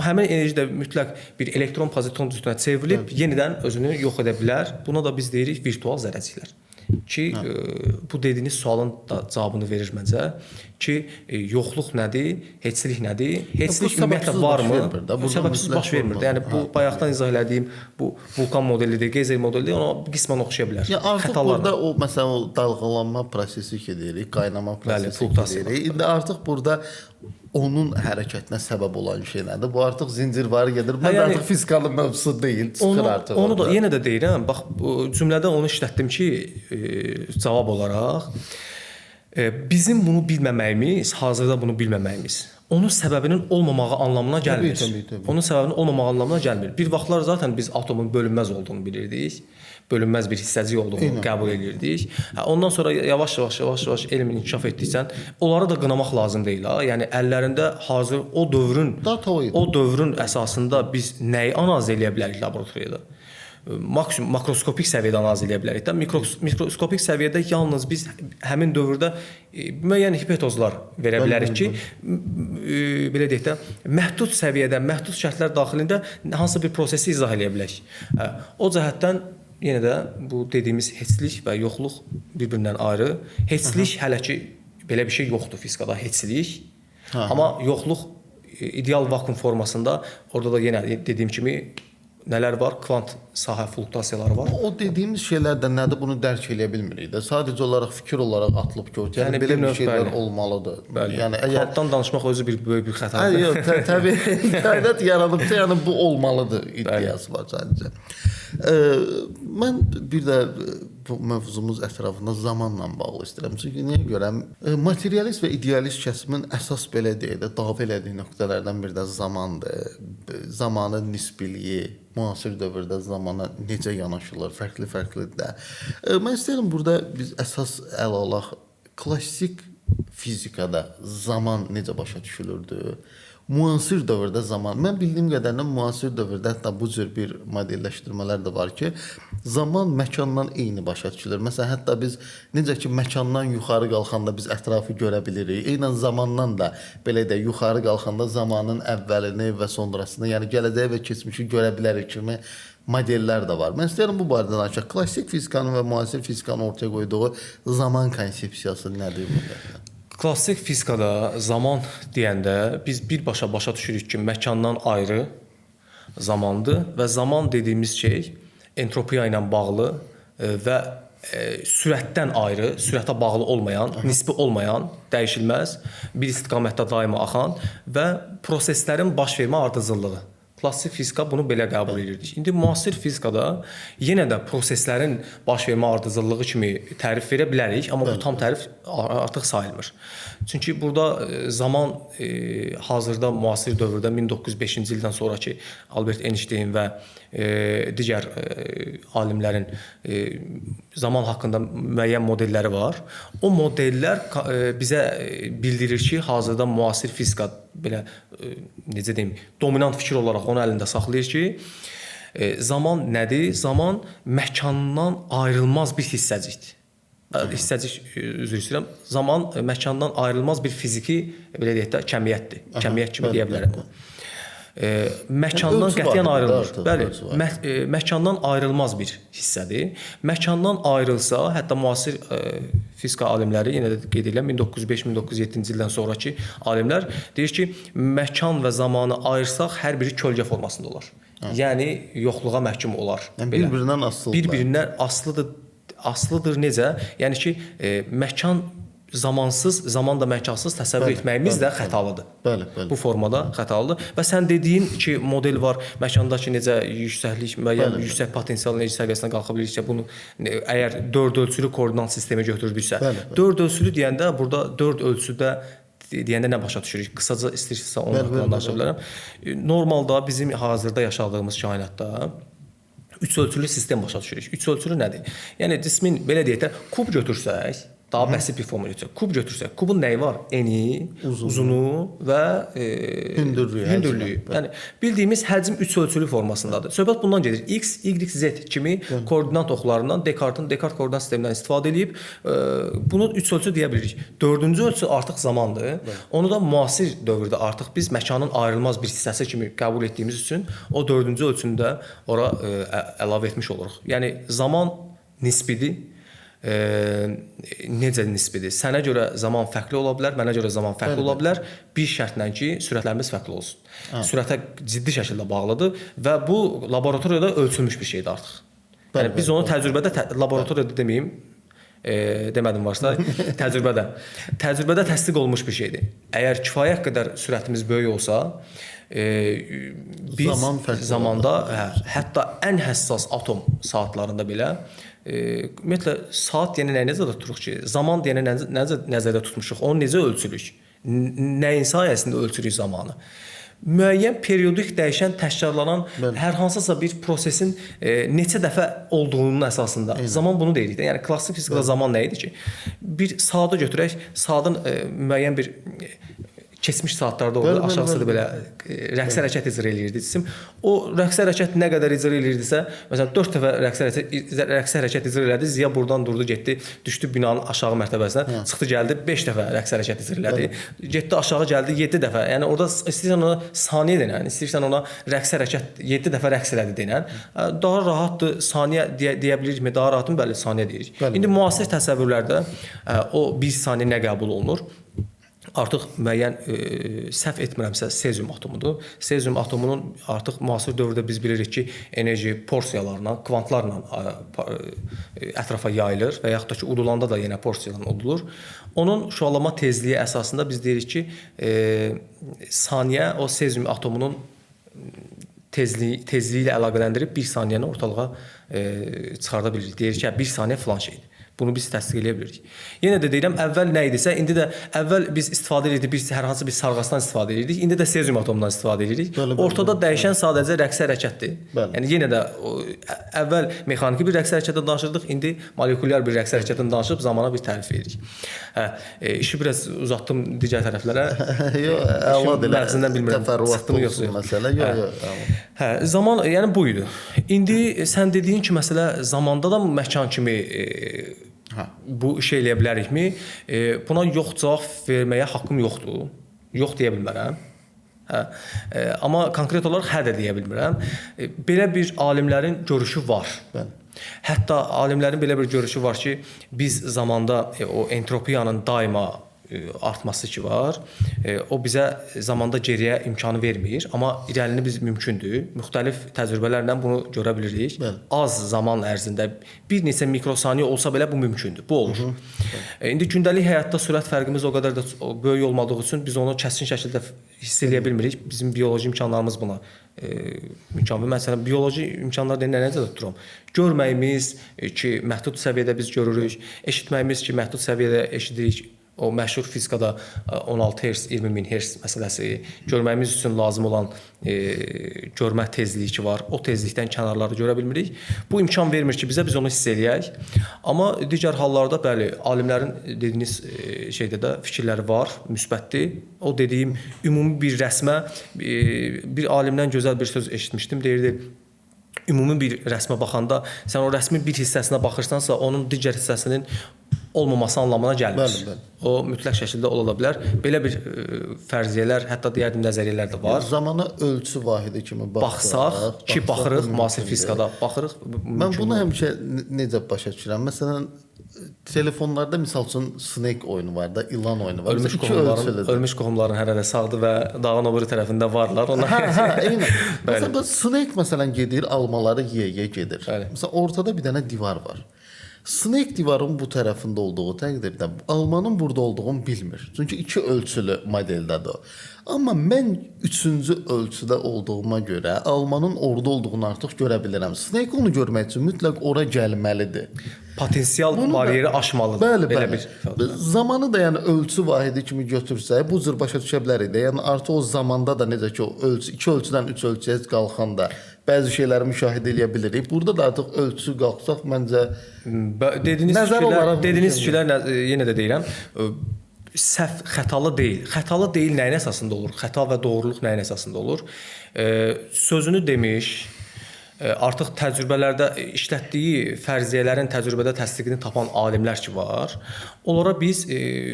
Həmin enerji də mütləq bir elektron pozitron cütünə çevrilib yenidən özünü yox edə bilər. Buna da biz deyirik virtual zərrəciklər. Ki bu dediyiniz sualın da cavabını verir məncə ki, yoxluq nədir, heçlik nədir? Heçlik ümumiyyətlə varmı? Səbəbsiz baş vermir. Yəni bu bayaqdan izah elədiyim bu vulkan modelidir, geyzer modelidir, ona qismən oxşaya bilər. Ya artıq burada o məsələn o dalğalanma prosesi ki deyirik, qaynama prosesi ki deyirik. İndi artıq burada onun hərəkətinə səbəb olan şey nədir? Bu artıq zincirvarı gedir. Bu yəni- artıq fiskalın mövzusu deyil, çıxır artıq. Onu da orada. yenə də deyirəm. Bax bu cümlədə onu işlətdim ki, cavab olaraq bizim bunu bilməməyimiz, hazırda bunu bilməməyimiz onun səbəbinin olmamağı anlamına gəlmir. Təbii. Onun səbəbinin olmamağı anlamına gəlmir. Bir vaxtlar zaten biz atomun bölünməz olduğunu bilirdik. Bölünməz bir hissəcik olduğunu qəbul edirdik. Ondan sonra yavaş-yavaş elmin inkişaf etdikcə onları da qınamaq lazım deyil ha. Yəni əllərində hazır o dövrün əsasında biz nəyi analiz edə bilərik laboratoriyada? Maksimum makroskopik səviyyədə analiz edə bilərik də. Mikroskopik səviyyədə yalnız biz həmin dövrdə müəyyən hipotezlər verə bilərik ki, belə deyək də, məhdud səviyyədə, məhdud şərtlər daxilində hansı bir prosesi izah edə bilək. O cəhətdən yenə də bu dediyimiz heçlik və yoxluq bir-birindən ayrı. Heçlik hələ ki belə bir şey yoxdur fizikada, heçlik. Amma yoxluq ideal vakuum formasında, orada da yenə dediyim kimi nələr var? Kvant sahə fluktuasiyaları var. O dediyimiz şeylərdən nədir? Bunu dərk edə bilmirik də. Sadəcə olaraq fikir olaraq atılıb ki, yəni belə bir şeylər olmalıdır. Yəni kvantdan danışmaq özü bir böyük bir xətadır. Yox, təbii qaynat yaranıbsa, yəni bu olmalıdır iddiası var sadəcə. Mən bir də bu mövzumuz ətrafında zamanla bağlı istəyirəm. Çünki niyə görə materialist və idealist kəsimin əsas belə deyək də davam elədiyi nöqtələrdən biri də zamandır. Zamanın nisbiliyi, müasir dövrdə zamana necə yanaşılır, fərqli-fərqlidir də. Mən istəyirəm burada biz əsas əl alaq klassik fizikada zaman necə başa düşülürdü? Müasir dövrdə zaman, mən bildiyim qədərilə müasir dövrdə hətta bu cür bir modelləşdirmələr də var ki, zaman məkandan eyni başa düşülür. Məsələn, hətta biz necə ki məkandan yuxarı qalxanda biz ətrafı görə bilirik, eynən zamandan da belə də yuxarı qalxanda zamanın əvvəlini və sonrasını, yəni gələcəyi və keçmişi görə bilərik kimi modellər də var. Mən istəyirəm bu barədə danışaq. Klassik fizikanın və müasir fizikanın ortaya qoyduğu zaman konsepsiyası nədir ümumiyyətlə? Klassik fizikada zaman deyəndə biz birbaşa başa düşürük ki, məkandan ayrı zamandır və zaman dediyimiz şey entropiya ilə bağlı və sürətdən ayrı, sürətə bağlı olmayan, nisbi olmayan, dəyişilməz, bir istiqamətdə daima axan və proseslərin baş vermə ardıcıllığı. Klassik fizika bunu belə qəbul edirdik. İndi müasir fizikada yenə də proseslərin baş vermə ardıcıllığı kimi tərif verə bilərik, amma bu tam tərif artıq sayılmır. Çünki burada zaman hazırda müasir dövrdə 1905-ci ildən sonraki Albert Einstein və digər alimlərin zaman haqqında müəyyən modelləri var. O modellər bizə bildirir ki, hazırda müasir fizika belə necə deyim, dominant fikir olaraq onu əlində saxlayır ki, zaman nədir? Zaman məkandan ayrılmaz bir hissəcikdir. Hissəcik, üzr istəyirəm. Zaman məkandan ayrılmaz bir fiziki, belə deyək də, kəmiyyətdir. Kəmiyyət kimi deyə bilərəm. Məkandan qətiyyən ayrılmır. Bəli, məkandan ayrılmaz bir hissədir. Məkandan ayrılsa, hətta müasir fizika alimləri, yenə də qeyd edirəm, 1905-1907-ci ildən sonraki alimlər deyir ki, məkan və zamanı ayırsaq hər biri kölgə formasında olar. Yəni yoxluğa məhkum olar. Bir-birindən asılıdır. Bir-birindən asılıdır necə? Yəni ki, məkan zamansız, zaman da məkansız təsəvvür etməyimiz də xətalıdır. Bəli. Bu formada xətalıdır. Və sən dediyin ki, model var, məkandakı necə yüksəklik, müəyyən yüksək potensial enerji səviyyəsinə qalxa biliriksə, bunu əgər 4 ölçülü koordinat sistemi götürdüksə, 4 ölçülü deyəndə burada 4 ölçüdə deyəndə nə başa düşürük? Qısaca istəyirsə onu haqqında danışa bilərəm. Normalda bizim hazırda yaşadığımız kainatda 3 ölçülü sistem başa düşürük. 3 ölçülü nədir? Yəni cismin belə deyək də kub götürsək, daha bəsit bir forma götürsək, kub götürsək, kubun nəyi var? Eni, uzunu və hündürlüyü. Yəni bildiyimiz həcm 3 ölçülü formasındadır. Söhbət bundan gedir. X, Y, Z kimi koordinat oxlarından Descartes koordinat sistemindən istifadə edib bunu 3 ölçü deyə bilirik. 4-cü ölçü artıq zamandır. Onu da müasir dövrdə artıq biz məkanın ayrılmaz bir hissəsi kimi qəbul etdiyimiz üçün o 4-cü ölçünü də ora əlavə etmiş oluruq. Yəni zaman nisbidir. Necə nisbidir? Sənə görə zaman fərqli ola bilər, mənə görə zaman fərqli ola bilər. Bir şərtlə ki, sürətlərimiz fərqli olsun. Sürətə ciddi şəkildə bağlıdır və bu laboratoriyada ölçülmüş bir şeydir artıq. Yəni biz onu təcrübədə laboratoriyada deməyim, demədim varsa, təcrübədə təsdiq olunmuş bir şeydir. Əgər kifayət qədər sürətimiz böyük olsa, biz zamanda hətta ən həssas atom saatlarında belə ümumiyyətlə saat deyənə nəyə nəzərdə tuturuq ki, zaman deyənə nəzərdə tutmuşuq, onu necə ölçürük? Nəyin sayəsində ölçürük zamanı? Müəyyən periodik dəyişən, təkrarlanan hər hansısa bir prosesin neçə dəfə olduğunun əsasında zaman bunu deyirik. Yəni klassik fizikada zaman nə idi ki? Bir saatı götürək, saatın müəyyən bir keçmiş saatlarda oldu, aşağısı da belə rəqs hərəkət icra eləyirdi cisim. O rəqs hərəkət nə qədər icra eləyirdisə, məsələn 4 dəfə rəqs hərəkət icra elədi, Ziya buradan durdu, getdi, düşdü binanın aşağı mərtəbəsinə, çıxdı gəldi 5 dəfə rəqs hərəkət icra elədi. Getdi aşağı gəldi 7 dəfə. Yəni orada istəyirsən ona saniyə denən, istəyirsən ona rəqs hərəkət 7 dəfə rəqs elədi denən. Daha rahatdır, saniyə deyə bilirikmi? Daha rahatım, bəli, saniyə deyirik. İndi müasir təsəvvürlərdə o 1 saniyə nə qəbul olunur? Artıq müəyyən səhv etmirəmsə sezium atomudur. Sezium atomunun artıq müasir dövrdə biz bilirik ki, enerji porsiyalarla, kvantlarla ətrafa yayılır və yaxud da ki, udulanda da yenə porsiyalarla udulur. Onun şüallanma tezliyi əsasında biz deyirik ki, saniyə o sezium atomunun tezliyi ilə əlaqələndirib 1 saniyəni ortalığa çıxarda bilirik. Deyirik ki, 1 saniyə filan şeydir. Bunu biz təsdiq edə bilirik. Yenə də deyirəm, əvvəl nə idisə, indi də əvvəl biz istifadə edirdik, biz hər hansı bir sarğasdan istifadə edirdik, indi də sezium atomundan istifadə edirik. Ortada dəyişən sadəcə rəqs hərəkətdir. Yəni yenə də əvvəl mexaniki bir rəqs hərəkətdən danışırdıq, indi molekulyar bir rəqs hərəkətdən danışıb zamana bir tərif veririk. İşi biraz uzatdım digər tərəflərə. Yox, əladır. Məğzindən bilmirəm, çıxdımı yoxsa məsələ. Yox. Zaman yəni bu idi. İndi sən dediyin ki, məsələ zamanda da məkan kimi bu iş eləyə bilərikmi? Buna yox cavab verməyə haqqım yoxdur. Yox deyə bilmərəm. Amma konkret olaraq hə də deyə bilmirəm. Belə bir alimlərin görüşü var. Hətta alimlərin belə bir görüşü var ki, biz zamanda o entropiyanın daima artması ki var. O bizə zamanda geriyə imkanı vermir, amma irəlini biz mümkündür. Müxtəlif təcrübələrlə bunu görə bilirik. Az zaman ərzində bir neçə mikrosaniyə olsa belə bu mümkündür. Bu olur. İndi gündəlik həyatda sürət fərqimiz o qədər də böyük olmadığı üçün biz onu kəskin şəkildə hiss edə bilmirik. Bizim bioloji imkanlarımız buna imkan verir. Məsələn, bioloji imkanlar deyəndə necə tuturam? Görməyimiz ki, məhdud səviyyədə biz görürük, eşitməyimiz ki, məhdud səviyyədə eşidirik. O məşhur fizikada 16 Hz, 20 min Hz məsələsi, görməyimiz üçün lazım olan görmə tezliyi ki var, o tezlikdən kənarları görə bilmirik. Bu imkan vermir ki, bizə biz onu hiss eləyək. Amma digər hallarda bəli, alimlərin dediyiniz şeydə də fikirləri var, müsbətdir. O dediyim ümumi bir rəsmə bir alimdən gözəl bir söz eşitmişdim, deyirdi. Ümumi bir rəsmə baxanda sən o rəsmin bir hissəsinə baxırsansa, onun digər hissəsinin olmaması anlamına gəlmir. O mütləq şəkildə ola bilər. Belə bir fərziyyələr, hətta deyərdim nəzəriyyələr də var. Zamana ölçü vahidi kimi baxsaq ki, baxırıq müasir fizikada, baxırıq. Mən bunu həmişə necə başa düşürəm? Məsələn, telefonlarda misal üçün Snake oyunu var da, ilan oyunu var. Ölmüş qohumların hərədə sağdır və dağın o biri tərəfində varlar. Eynən. Məsələn, Snake məsələn gedir, almaları yeyə gedir. Məsələn, ortada bir dənə divar var. Snake divarın bu tərəfində olduğu təqdirdə almanın burada olduğunu bilmir. Çünki 2 ölçülü modeldədir o. Amma mən 3-cü ölçüdə olduğuma görə almanın orada olduğunu artıq görə bilirəm. Snake onu görmək üçün mütləq ora gəlməlidir. Potensial bariyeri aşmalıdır. Bəli. Zamanı da yəni ölçü vahidi kimi götürsək, bu cür başa düşə bilərik də. Yəni artıq o zamanda da necə ki o ölçü 2 ölçüdən 3 ölçüyə qalxanda bəzi şeyləri müşahidə edə bilirik. Burada da artıq ölçü qalxsaq məncə dediyiniz fikirlər yenə də deyirəm, səhv, xətalı deyil. Xətalı deyil nəyin əsasında olur? Xəta və doğruluq nəyin əsasında olur? Sözünü demiş, artıq təcrübələrdə işlətdiyi fərziyyələrin təcrübədə təsdiqini tapan alimlər ki var. Onlara biz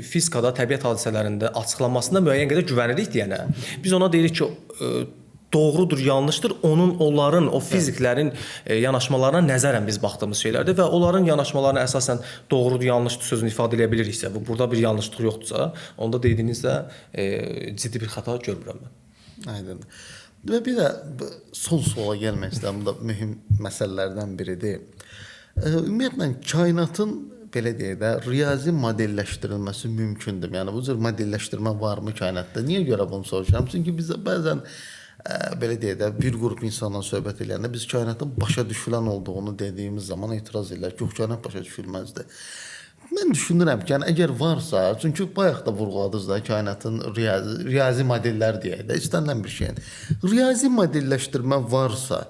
fizikada, təbiət hadisələrində açıqlanmasında müəyyən qədər güvənirik deyənə. Biz ona deyirik ki, doğrudur, yanlışdır. Onların, o fiziklərin yanaşmalarına nəzərən biz baxdığımız şeylərdir və onların yanaşmalarına əsasən doğrudur, yanlışdır sözünü ifadə edə biliriksə, burada bir yanlışlıq yoxdursa, onda dediyinizdə ciddi bir xəta görmürəm mən. Aydındır. Və bir də son suala gəlmək istəyirəm. Bu da mühüm məsələlərdən biridir. Ümumiyyətlə kainatın belə deyək də, riyazi modelləşdirilməsi mümkündür. Yəni bu cür modelləşdirmə varmı kainatda? Niyə görə bunu soruşuram? Çünki biz bəzən belə deyək də, bir qrup insanla söhbət edəndə biz kainatın başa düşülən olduğunu dediyimiz zaman etiraz edirlər ki, yox, kainat başa düşülməzdir. Mən düşünürəm ki, yəni əgər varsa, çünki bayaq da vurğuladınız da kainatın riyazi modellər deyək də, istənilən bir şeyin. Riyazi modelləşdirmə varsa,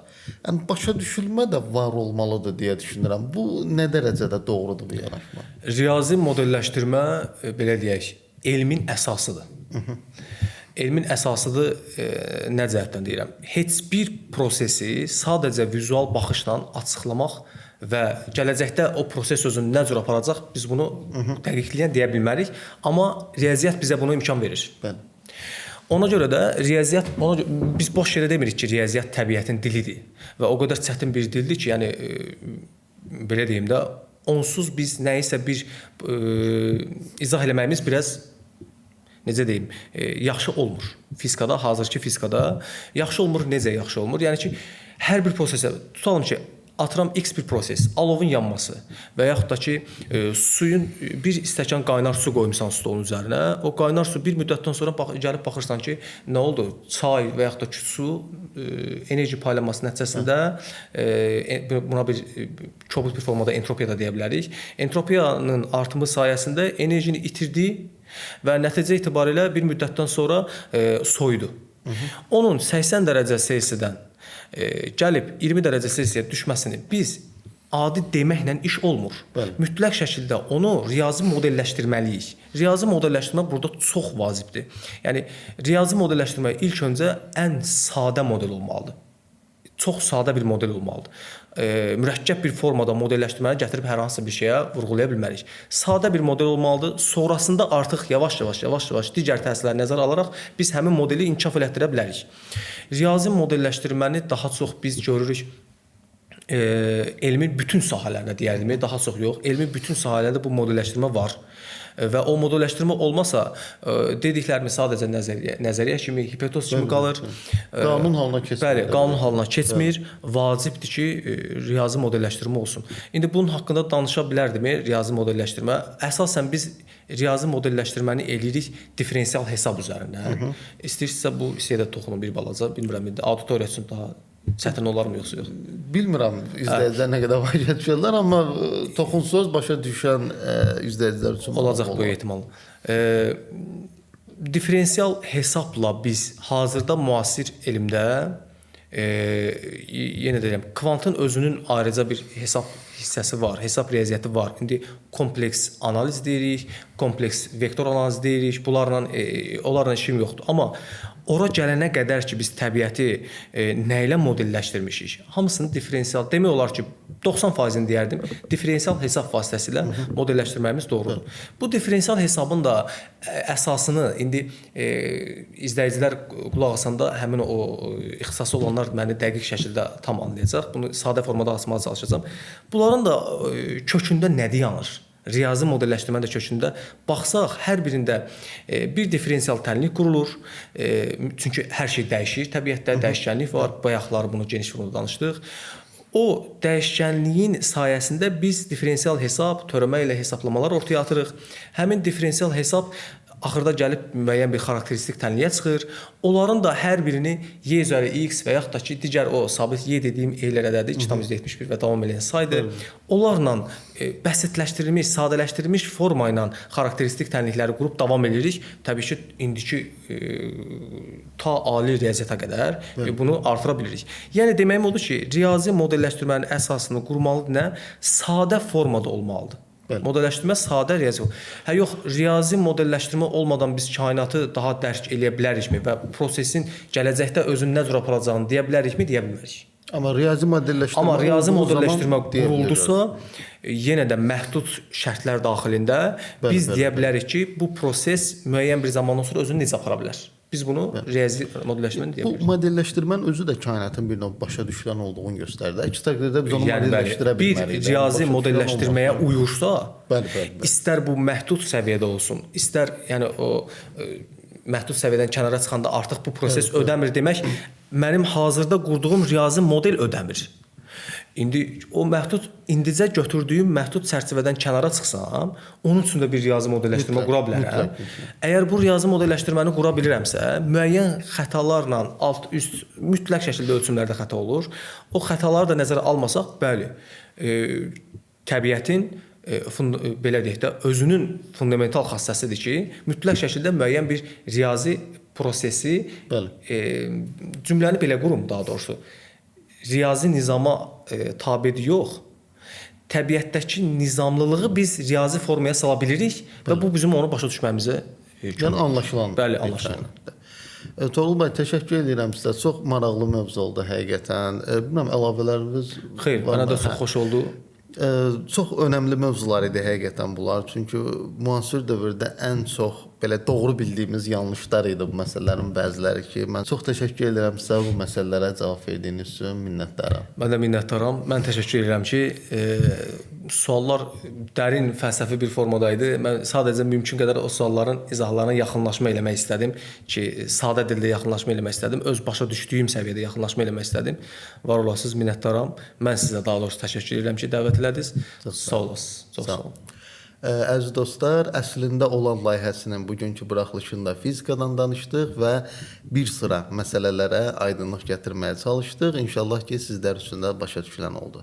yəni başa düşülmə də var olmalıdır deyə düşünürəm. Bu nə dərəcədə doğrudur bu yanaşma? Riyazi modelləşdirmə belə deyək, elmin əsasıdır. Elmin əsasıdır nə cəhətdən deyirəm? Heç bir prosesi sadəcə vizual baxışla açıqlamaq və gələcəkdə o proses özünü nə cür aparacaq, biz bunu dəqiqliklə deyə bilmərik, amma riyaziyyat bizə buna imkan verir. Bəli. Ona görə də riyaziyyat, biz boş yerə demirik ki, riyaziyyat təbiətin dilidir və o qədər çətin bir dildir ki, yəni belə deyim də, onsuz biz nəyisə bir izah eləməyimiz biraz necə deyim, yaxşı olmur. Fizikada, hazırki fizikada yaxşı olmur, necə yaxşı olmur? Yəni ki, hər bir prosesə tutalım ki, atıram X bir proses, alovun yanması və yaxud da ki, suyun bir stəkan qaynar su qoymusan stolun üzərinə, o qaynar su bir müddətdən sonra gəlib baxırsan ki, nə oldu? Çay və yaxud da ki, su enerji paylanması nəticəsində buna bir kobud bir formada entropiya da deyə bilərik. Entropiyanın artımı sayəsində enerjini itirdi və nəticə itibarilə bir müddətdən sonra soyudu. Onun 80 dərəcə Selsidən gəlib 20 dərəcə Selsiyə düşməsini biz adi deməklə iş olmur. Bəli. Mütləq şəkildə onu riyazi modelləşdirməliyik. Riyazi modelləşdirmə burada çox vacibdir. Yəni riyazi modelləşdirmə ilk öncə ən sadə model olmalıdır. Çox sadə bir model olmalıdır. Mürəkkəb bir formada modelləşdirməni gətirib hər hansı bir şeyə vurğulaya bilmərik. Sadə bir model olmalıdır. Sonrasında artıq yavaş-yavaş digər təsirləri nəzərə alaraq biz həmin modeli inkişaf elətdirə bilərik. Riyazi modelləşdirməni daha çox biz görürük elmin bütün sahələrində deyərdim, daha çox yox. Elmin bütün sahələrində bu modelləşdirmə var. Və o modelləşdirmə olmasa dediklərimiz sadəcə nəzəriyyə kimi, hipotez kimi qalır. Qanun halına keçmir. Bəli, qanun halına keçmir. Vacibdir ki, riyazi modelləşdirmə olsun. İndi bunun haqqında danışa bilərdimi riyazi modelləşdirmə? Əsasən biz riyazi modelləşdirməni eləyirik diferensial hesab üzərindən. İstəyirsinizsə bu hissəyə də toxunum bir balaca, bilmirəm indi auditoriya üçün daha çətin olarmı yoxsa yox? Bilmirəm izləyicilər nə qədər vacib düşürlər, amma toxunsuz başa düşən izləyicilər üçün olacaq bu ehtimal. Diferensial hesabla biz hazırda müasir elmdə yenə deyirəm, kvantın özünün ayrıca bir hesab hissəsi var, hesab riyaziyyatı var. İndi kompleks analiz deyirik, kompleks vektor analiz deyirik. Onlarla işim yoxdur. Amma ora gələnə qədər ki, biz təbiəti nə ilə modelləşdirmişik? Hamısını diferensial, demək olar ki, 90%-ni deyərdim, diferensial hesab vasitəsilə modelləşdirməyimiz doğrudur. Bu diferensial hesabın da əsasını indi izləyicilər qulaq asanda həmin o ixtisası olanlar məni dəqiq şəkildə tam anlayacaq. Bunu sadə formada açmağa çalışacağam. Bunların da kökündə nə dayanır? Riyazi modelləşdirmənin də kökündə baxsaq, hər birində bir diferensial tənlik qurulur. Çünki hər şey dəyişir, təbiətdə dəyişkənlik var. Bayaqları bunu geniş formada danışdıq. O dəyişkənliyin sayəsində biz diferensial hesab, törəmə ilə hesablamalar ortaya atırıq. Həmin diferensial hesab axırda gəlib müəyyən bir xarakteristik tənliyə çıxır. Onların da hər birini y üzəri x və yaxud da ki, digər o sabit y dediyim eylər ədədi 2,71 və davam edən saydır. Onlarla bəsitləşdirilmiş, sadələşdirilmiş forma ilə xarakteristik tənlikləri qurub davam edirik. Təbii ki, indiki ta ali riyaziyyata qədər bunu artıra bilirik. Yəni deməyim odur ki, riyazi modelləşdirmənin əsasını qurmalıdır nə? Sadə formada olmalıdır. Bəli. Modelləşdirmə sadə riyazi. Yox, riyazi modelləşdirmə olmadan biz kainatı daha dərk eləyə bilərikmi və prosesin gələcəkdə özünü nə cür aparacağını deyə bilərikmi, deyə bilmərik. Amma riyazi modelləşdirmə quruldusa, yenə də məhdud şərtlər daxilində biz deyə bilərik ki, bu proses müəyyən bir zamandan sonra özünü necə apara bilər. Biz bunu riyazi modelləşdirmə deyə bilərik. Bu modelləşdirmənin özü də kainatın bir növ başa düşülən olduğunu göstərir. Əks təqdirdə biz onu modelləşdirə bilmərik. Bir riyazi modelləşdirməyə uyursa, istər bu məhdud səviyyədə olsun, istər yəni o məhdud səviyyədən kənara çıxanda artıq bu proses ödəmir demək, mənim hazırda qurduğum riyazi model ödəmir. İndi o məhdud indicə götürdüyüm məhdud çərçivədən kənara çıxsam, onun üçün də bir riyazi modelləşdirmə qura bilərəm. Əgər bu riyazi modelləşdirməni qura bilirəmsə, müəyyən xətalarla alt-üst mütləq şəkildə ölçümlərdə xəta olur. O xətaları da nəzərə almasaq, bəli, təbiətin belə deyək də özünün fundamental xassəsidir ki, mütləq şəkildə müəyyən bir riyazi prosesi, cümləni belə qurum daha doğrusu, riyazi nizama tabedir yox, təbiətdəki nizamlılığı biz riyazi formaya sala bilirik və bu bizim onu başa düşməyimizə yəni anlaşılan. Bəli, anlaşılan. Toğrul bəy, təşəkkür edirəm sizə. Çox maraqlı mövzu oldu həqiqətən. Bilmirəm, əlavələriniz xeyr, mənə də çox xoş oldu. Çox önəmli mövzular idi həqiqətən bunlar. Çünki müasir dövrdə ən çox belə doğru bildiyimiz yanlışlar idi bu məsələlərin bəziləri ki, mən çox təşəkkür edirəm sizə bu məsələlərə cavab verdiyiniz üçün minnətdaram. Mən də minnətdaram. Mən təşəkkür edirəm ki, suallar dərin fəlsəfi bir formada idi. Mən sadəcə mümkün qədər o sualların izahlarına yaxınlaşma eləmək istədim ki, sadə dildə yaxınlaşma eləmək istədim. Öz başa düşdüyüm səviyyədə yaxınlaşma eləmək istədim. Var olasınız, minnətdaram. Mən sizə daha doğrusu təşəkkür edirəm ki, dəvət elədiniz. Sağ olasınız. Çox sağ olun. Əziz dostlar, əslində olan layihəsinin bugünkü buraxılışında fizikadan danışdıq və bir sıra məsələlərə aydınlıq gətirməyə çalışdıq. İnşallah ki, sizlər üçün də başa düşülən oldu.